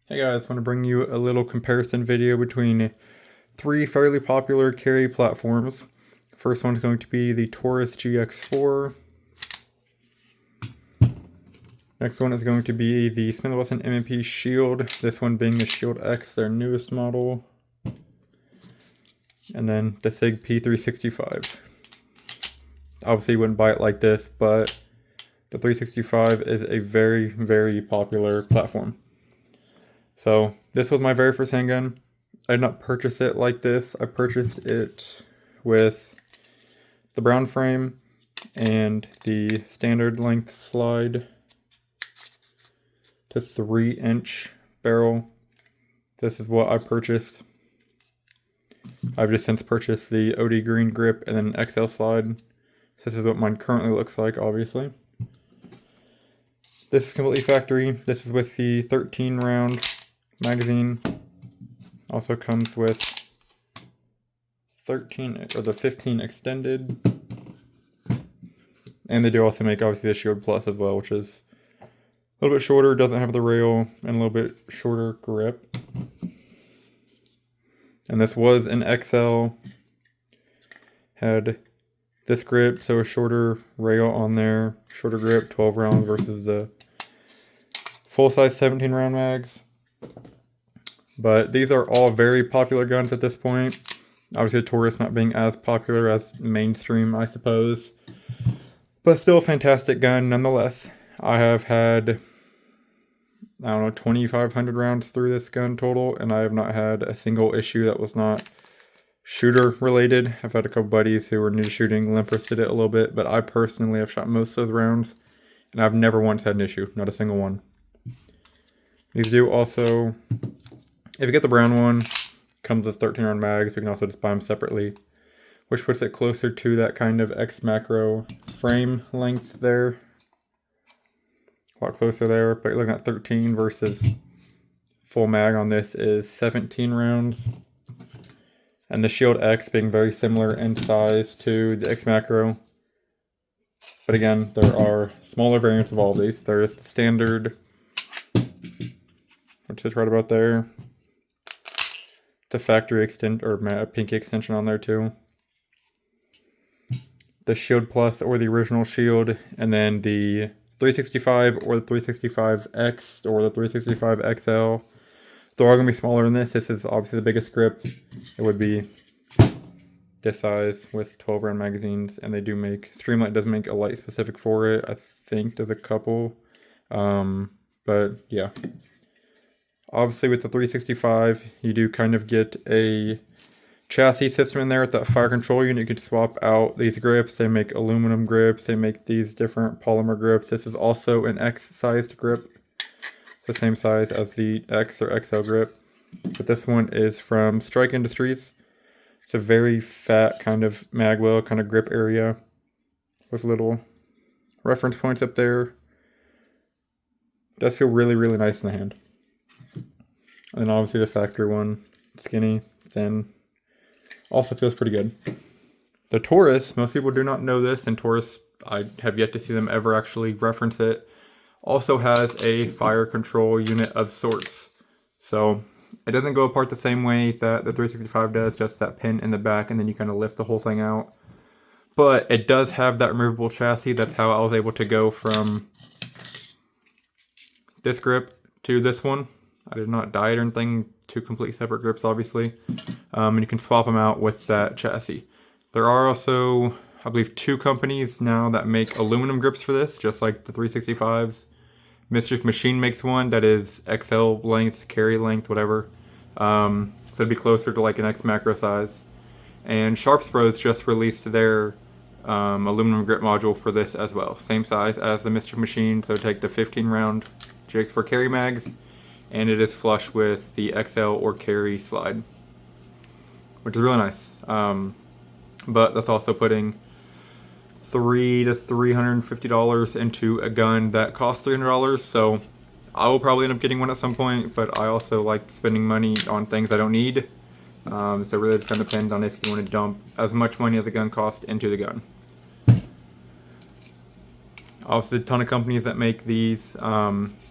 Hey guys, I want to bring you a little comparison video between three fairly popular carry platforms. First one is going to be the Taurus GX4. Next one is going to be the Wesson M&P Shield, this one being the Shield X, their newest model. And then the SIG P365. Obviously you wouldn't buy it like this, but the 365 is a very, very popular platform. So this was my very first handgun. I did not purchase it like this. I purchased it with the brown frame and the standard length slide to 3-inch barrel. This is what I purchased. I've just since purchased the OD green grip and then an XL slide. This is what mine currently looks like, obviously. This is completely factory. This is with the 13 round magazine. Also comes with 13 or the 15 extended. And they do also make obviously the Shield Plus as well, which is a little bit shorter, doesn't have the rail, and a little bit shorter grip. And this was an XL. Had this grip, so a shorter rail on there, shorter grip, 12 rounds versus the full size 17 round mags. But these are all very popular guns at this point. Obviously, the Taurus not being as popular as mainstream, I suppose. But still a fantastic gun nonetheless. I have had, I don't know, 2,500 rounds through this gun total, and I have not had a single issue that was not shooter related. I've had a couple buddies who were new to shooting, limp wristed it a little bit, but I personally have shot most of those rounds, and I've never once had an issue, not a single one. These do also, if you get the brown one, comes with 13 round mags. We can also just buy them separately, which puts it closer to that kind of X macro frame length there. A lot closer there, but you're looking at 13 versus full mag on this is 17 rounds. And the Shield X being very similar in size to the X macro. But again, there are smaller variants of all of these. There's the standard, which is right about there. The factory extend or pinky extension on there too. The Shield Plus or the original Shield, and then the 365 or the 365X or the 365 XL. They're all gonna be smaller than this. This is obviously the biggest grip. It would be this size with 12 round magazines, and they do make, Streamlight does make a light specific for it. I think there's a couple, but yeah. Obviously with the 365, you do kind of get a chassis system in there with that fire control unit. You can swap out these grips. They make aluminum grips. They make these different polymer grips. This is also an X-sized grip, the same size as the X or XL grip. But this one is from Strike Industries. It's a very fat kind of magwell kind of grip area with little reference points up there. It does feel really, really nice in the hand. And then obviously the factory one, skinny, thin, also feels pretty good. The Taurus, most people do not know this, and Taurus, I have yet to see them ever actually reference it, also has a fire control unit of sorts. So it doesn't go apart the same way that the 365 does, just that pin in the back, and then you kind of lift the whole thing out. But it does have that removable chassis. That's how I was able to go from this grip to this one. I did not dye it or anything, two completely separate grips obviously. And you can swap them out with that chassis. There are also, I believe, 2 companies now that make aluminum grips for this, just like the 365s. Mischief Machine makes one that is XL length, carry length, whatever. So it'd be closer to like an X macro size. And Sharps Bros just released their aluminum grip module for this as well. Same size as the Mischief Machine, so take the 15 round GX4 carry mags, and it is flush with the XL or carry slide, which is really nice. But that's also putting $300 to $350 into a gun that costs $300. So I will probably end up getting one at some point, but I also like spending money on things I don't need. So it really just kind of depends on if you want to dump as much money as the gun costs into the gun. Obviously, a ton of companies that make these.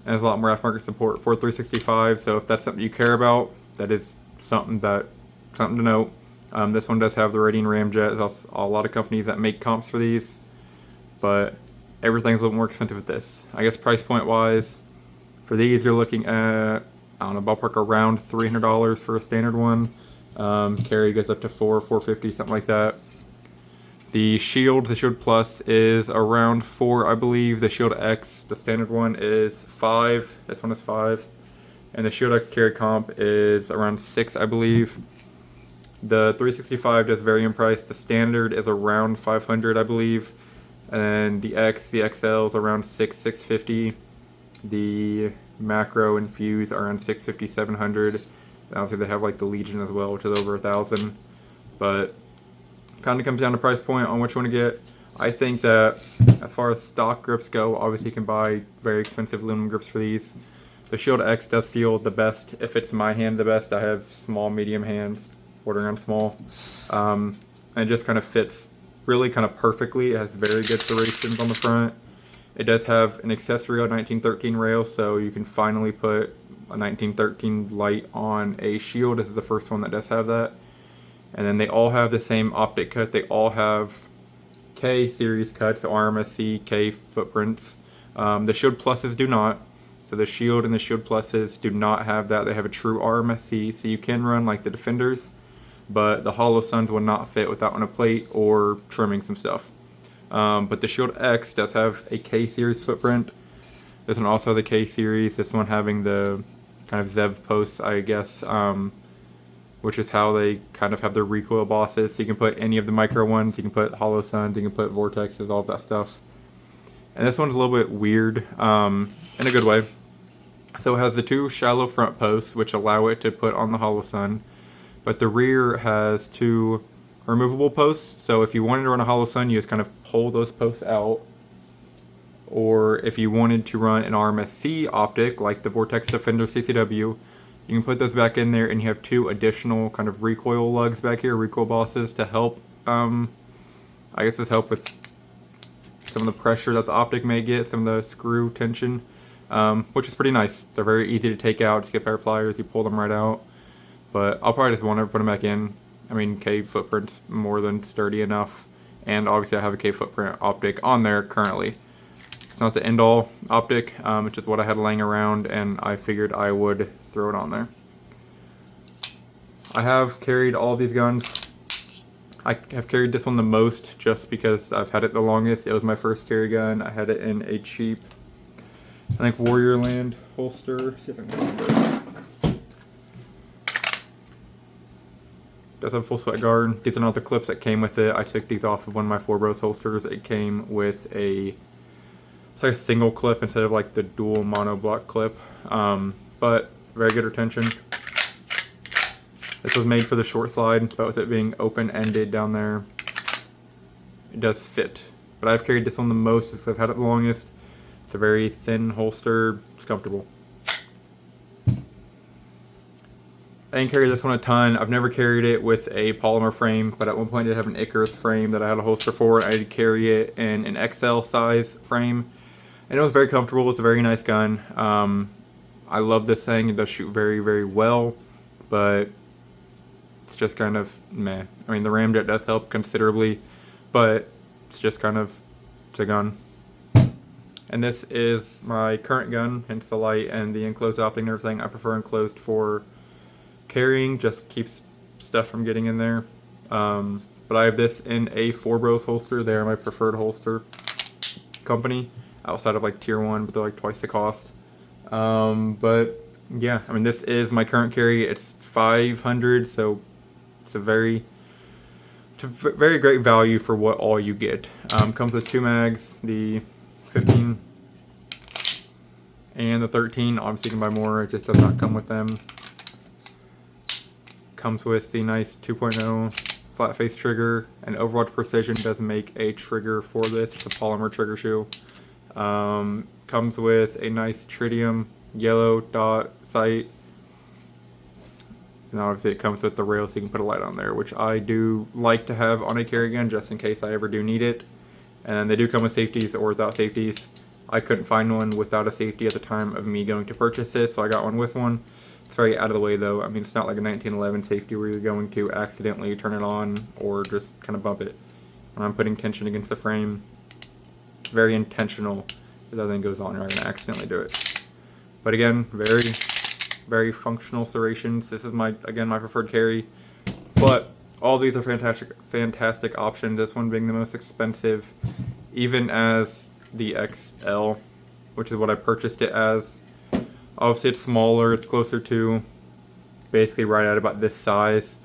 and there's a lot more aftermarket support for 365. So if that's something you care about, that is something to note. This one does have the Radian ramjet. There's a lot of companies that make comps for these, but everything's a little more expensive with this. I guess price point wise, for these you're looking at, I don't know, ballpark around $300 for a standard one. Carry goes up to $450, something like that. The Shield Plus is around $4, I believe. The Shield X, the standard one, is $5. This one is $5. And the Shield X carry comp is around $6, I believe. The 365 does vary in price. The standard is around $500, I believe. And the XL is around $650. The Macro and Fuse are around $650, $700. Obviously they have like the Legion as well, which is over $1,000. But kind of comes down to price point on what you want to get. I think that as far as stock grips go, obviously you can buy very expensive aluminum grips for these. The Shield X does feel the best. If it's my hand, the best. I have small, medium hands, bordering on small. And it just kind of fits really kind of perfectly. It has very good serrations on the front. It does have an accessory 1913 rail, so you can finally put a 1913 light on a Shield. This is the first one that does have that. And then they all have the same optic cut. They all have K series cuts, so RMSC, K footprints. The Shield Pluses do not. So the Shield and the Shield Pluses do not have that. They have a true RMSC, so you can run like the Defenders, but the Hollow Suns will not fit without on a plate or trimming some stuff. But the Shield X does have a K series footprint. This one also has the K series. This one having the kind of Zev posts, I guess. Which is how they kind of have their recoil bosses. So you can put any of the micro ones, you can put Hollow Suns, you can put Vortexes, all of that stuff. And this one's a little bit weird, in a good way. So it has the two shallow front posts, which allow it to put on the Hollow Sun. But the rear has two removable posts. So if you wanted to run a Hollow Sun, you just kind of pull those posts out. Or if you wanted to run an RMSC optic, like the Vortex Defender CCW, you can put those back in there, and you have two additional kind of recoil lugs back here, recoil bosses, to help, I guess this help with some of the pressure that the optic may get, some of the screw tension, which is pretty nice. They're very easy to take out. Just get a pair of pliers, you pull them right out. But I'll probably just want to put them back in. I mean, K footprint's more than sturdy enough, and obviously I have a K footprint optic on there currently. It's not the end-all optic, it's just what I had laying around, and I figured I would throw it on there. I have carried all of these guns. I have carried this one the most just because I've had it the longest. It was my first carry gun. I had it in a cheap, I think, Warriorland holster. See if I can find it. Does have a full sweat guard. These are not the clips that came with it. I took these off of one of my 4Bros holsters. It came with like a single clip instead of like the dual mono block clip, but very good retention. This was made for the short slide, but with it being open-ended down there, it does fit. But I've carried this one the most because I've had it the longest. It's a very thin holster. It's comfortable. I didn't carry this one a ton. I've never carried it with a polymer frame, but at one point I did have an Icarus frame that I had a holster for. I did carry it in an XL size frame. And it was very comfortable. It's a very nice gun. I love this thing. It does shoot very, very well, but it's just kind of meh. I mean, the ramjet does help considerably, but it's just kind of, it's a gun. And this is my current gun, hence the light and the enclosed optic and everything. I prefer enclosed for carrying, just keeps stuff from getting in there. But I have this in a 4Bros holster. They're my preferred holster company outside of like tier 1, but they're like twice the cost. But yeah, I mean, this is my current carry. It's $500, so it's a very great value for what all you get. Comes with two mags, the 15 and the 13. Obviously you can buy more, it just does not come with them. Comes with the nice 2.0 flat face trigger, and Overwatch Precision does make a trigger for this. It's a polymer trigger shoe. Comes with a nice tritium yellow dot sight, and obviously it comes with the rail so you can put a light on there, which I do like to have on a carry gun just in case I ever do need it. And they do come with safeties or without safeties. I couldn't find one without a safety at the time of me going to purchase this, so I got one with one. It's very out of the way though. I mean, it's not like a 1911 safety where you're going to accidentally turn it on or just kind of bump it. When I'm putting tension against the frame, it's very intentional that that thing goes on. You're not going to accidentally do it. But again, very functional serrations. This is again my preferred carry. But all these are fantastic options. This one being the most expensive, even as the XL, which is what I purchased it as. Obviously it's smaller, it's closer to basically right at about this size,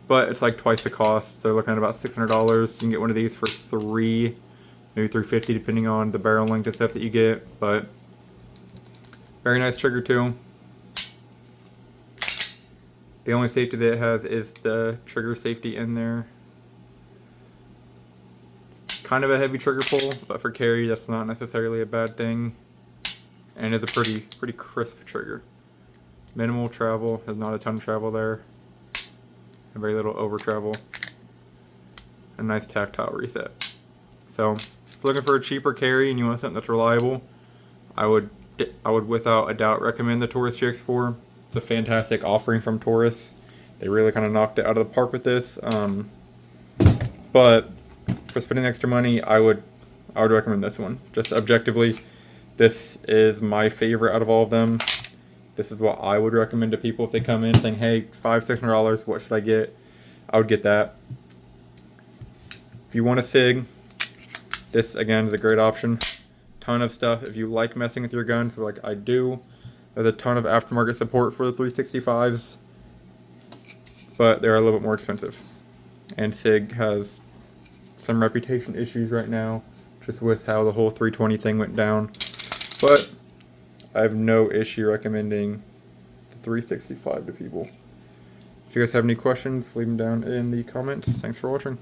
but it's like twice the cost. They're looking at about $600. You can get one of these for maybe $350 depending on the barrel length and stuff that you get, but very nice trigger too. The only safety that it has is the trigger safety in there. Kind of a heavy trigger pull, but for carry that's not necessarily a bad thing. And it's a pretty crisp trigger. Minimal travel, there's not a ton of travel there. And very little over travel. A nice tactile reset. So if you're looking for a cheaper carry and you want something that's reliable, I would without a doubt recommend the Taurus GX4. It's a fantastic offering from Taurus. They really kind of knocked it out of the park with this. But for spending extra money, I would recommend this one. Just objectively, this is my favorite out of all of them. This is what I would recommend to people if they come in saying, hey, $500-$600, what should I get? I would get that. If you want a SIG, this again is a great option. Ton of stuff. If you like messing with your guns, like I do, there's a ton of aftermarket support for the 365s, but they're a little bit more expensive. And SIG has some reputation issues right now, just with how the whole 320 thing went down. But I have no issue recommending the 365 to people. If you guys have any questions, leave them down in the comments. Thanks for watching.